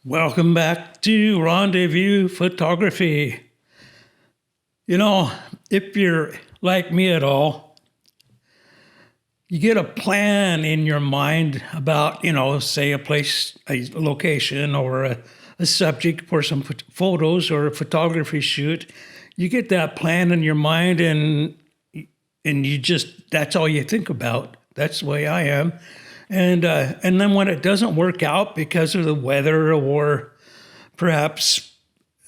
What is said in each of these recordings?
Welcome back to Rendezvous Photography. You know, if you're like me at all, you get a plan in your mind about, say a place, a location, or a subject for some photos or a photography shoot. You get that plan in your mind and you just, that's all you think about. That's the way I am. And then when it doesn't work out because of the weather or perhaps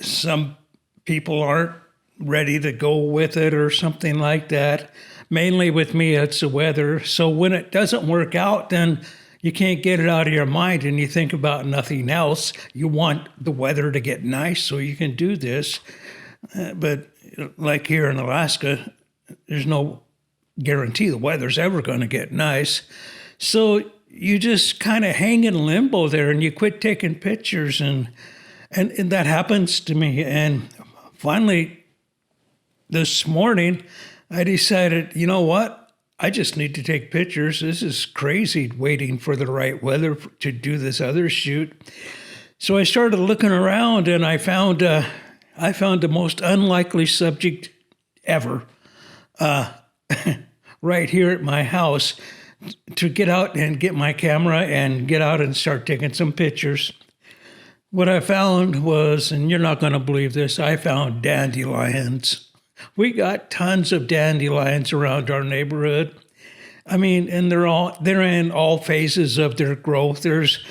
some people aren't ready to go with it or something like that. Mainly with me, it's the weather. So when it doesn't work out, then you can't get it out of your mind and you think about nothing else. You want the weather to get nice so you can do this. But like here in Alaska, there's no guarantee the weather's ever going to get nice. So you just kind of hang in limbo there and you quit taking pictures and that happens to me. And finally, this morning, I decided, you know what? I just need to take pictures. This is crazy waiting for the right weather to do this other shoot. So I started looking around and I found the most unlikely subject ever right here at my house to get out and get my camera and get out and start taking some pictures. What I found was, and you're not going to believe this, I found dandelions. We got tons of dandelions around our neighborhood. I mean, and they're in all phases of their growth. There's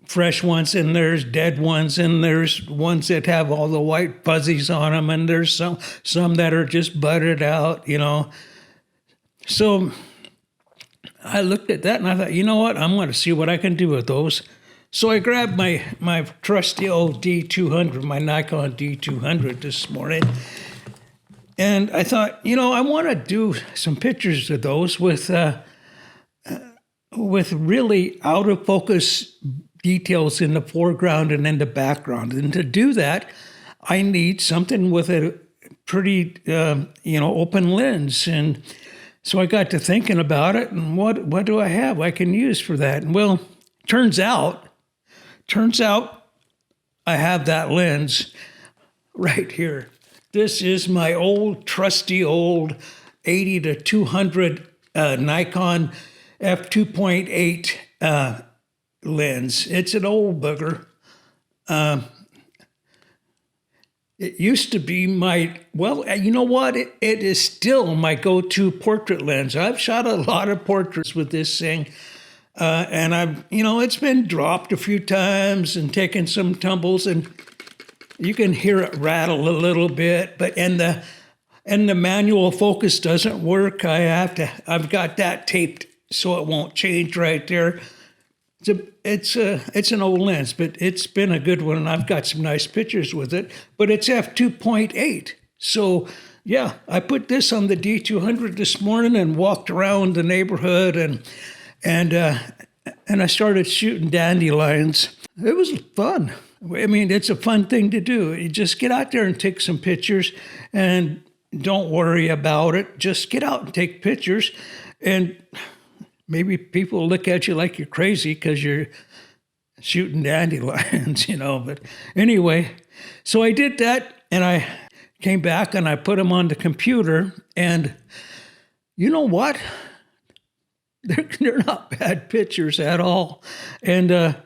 fresh ones and there's dead ones and there's ones that have all the white fuzzies on them and there's some that are just budded out, So I looked at that and I thought, you know what? I'm going to see what I can do with those. So I grabbed my trusty old D200, my Nikon D200 this morning. And I thought, I want to do some pictures of those with really out of focus details in the foreground and in the background. And to do that, I need something with a pretty, open lens. And so I got to thinking about it, and what do I have I can use for that? And well, turns out I have that lens right here. This is my old, trusty old 80 to 200 Nikon f2.8 lens. It's an old booger. It used to be you know what? It is still my go-to portrait lens. I've shot a lot of portraits with this thing. And it's been dropped a few times and taken some tumbles and you can hear it rattle a little bit, but and the manual focus doesn't work. I've got that taped so it won't change right there. It's an old lens, but it's been a good one and I've got some nice pictures with it, but it's f2.8. So yeah, I put this on the D200 this morning and walked around the neighborhood and I started shooting dandelions. It was fun. I mean, it's a fun thing to do. You just get out there and take some pictures and don't worry about it. Just get out and take pictures. And maybe people look at you like you're crazy because you're shooting dandelions, But anyway, so I did that and I came back and I put them on the computer. And you know what? They're not bad pictures at all. And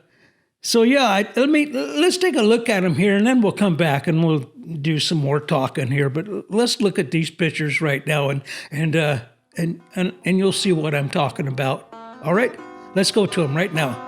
so yeah, let's take a look at them here, and then we'll come back and we'll do some more talking here. But let's look at these pictures right now, and you'll see what I'm talking about. All right, let's go to them right now.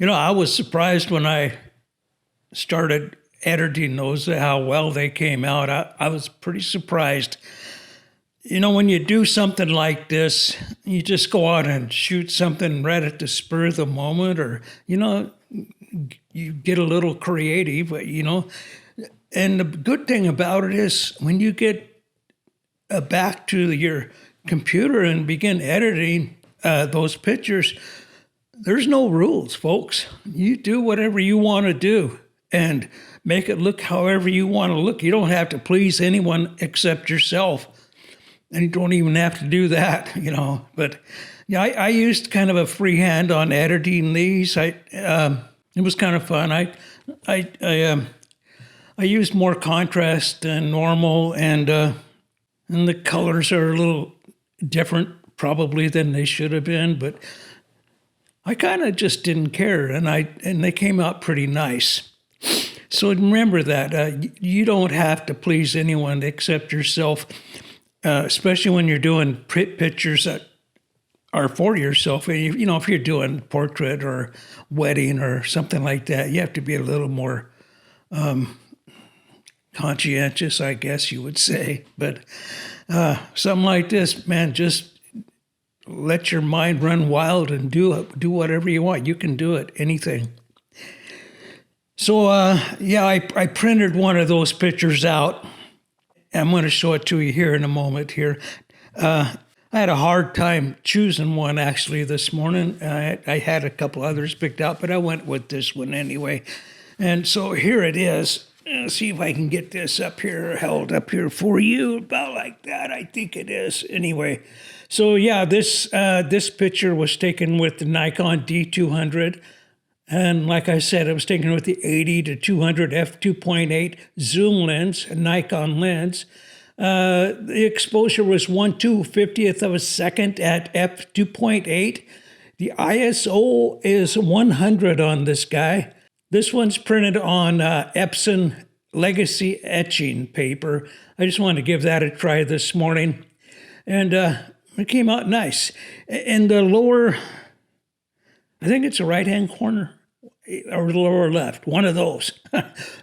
I was surprised when I started editing those, how well they came out. I was pretty surprised. When you do something like this, you just go out and shoot something right at the spur of the moment, or, you get a little creative, but, and the good thing about it is when you get back to your computer and begin editing those pictures, there's no rules, folks. You do whatever you want to do and make it look however you want to look. You don't have to please anyone except yourself. And you don't even have to do that, But yeah, I used kind of a free hand on editing these. It was kind of fun. I used more contrast than normal, and the colors are a little different probably than they should have been, but I kind of just didn't care, and they came out pretty nice. So remember that you don't have to please anyone except yourself, especially when you're doing pictures that are for yourself. If you're doing portrait or wedding or something like that, you have to be a little more conscientious, I guess you would say. But something like this, man, just let your mind run wild and do whatever you want. You can do it, anything. So, I printed one of those pictures out. I'm going to show it to you here in a moment here. I had a hard time choosing one, actually, this morning. I had a couple others picked out, but I went with this one anyway. And so here it is. Let's see if I can get this up here, held up here for you, about like that. I think it is. Anyway, so yeah, this picture was taken with the Nikon D200. And like I said, it was taken with the 80-200 f2.8 zoom lens, a Nikon lens. The exposure was 1/250th of a second at f2.8. The ISO is 100 on this guy. This one's printed on Epson Legacy etching paper. I just wanted to give that a try this morning. And it came out nice. In the lower, I think it's the right-hand corner, or the lower left, one of those.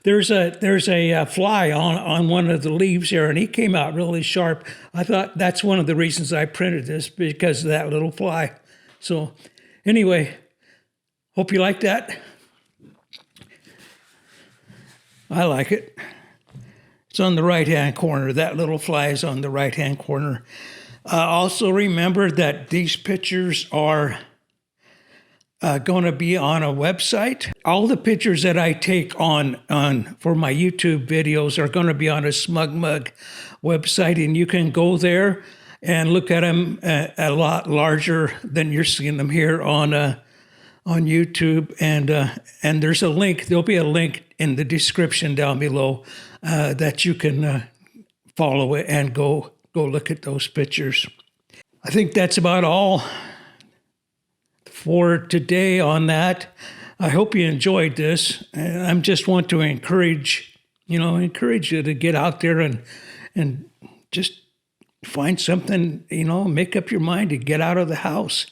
there's a fly on one of the leaves here, and he came out really sharp. I thought that's one of the reasons I printed this, because of that little fly. So anyway, hope you like that. I like it. It's on the right-hand corner. That little fly is on the right-hand corner. Also remember that these pictures are going to be on a website. All the pictures that I take on for my YouTube videos are going to be on a SmugMug website, and you can go there and look at them a lot larger than you're seeing them here on YouTube. And there's a link. There'll be a link in the description down below that you can follow it and go look at those pictures. I think that's about all for today on that. I hope you enjoyed this. I just want to encourage you to get out there and just find something, make up your mind to get out of the house.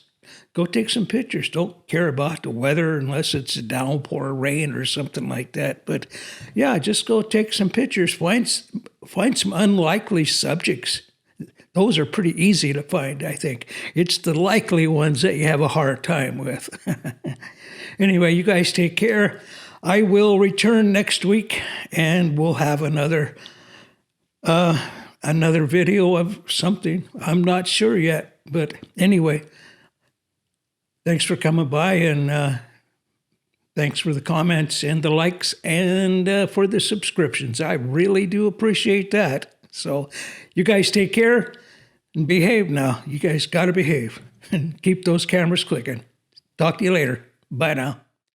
Go take some pictures. Don't care about the weather unless it's a downpour, rain, or something like that. But yeah, just go take some pictures. Find some unlikely subjects. Those are pretty easy to find, I think. It's the likely ones that you have a hard time with. Anyway, you guys take care. I will return next week, and we'll have another video of something. I'm not sure yet, but anyway, thanks for coming by, and thanks for the comments and the likes and for the subscriptions. I really do appreciate that. So you guys take care and behave now. You guys got to behave and keep those cameras clicking. Talk to you later. Bye now.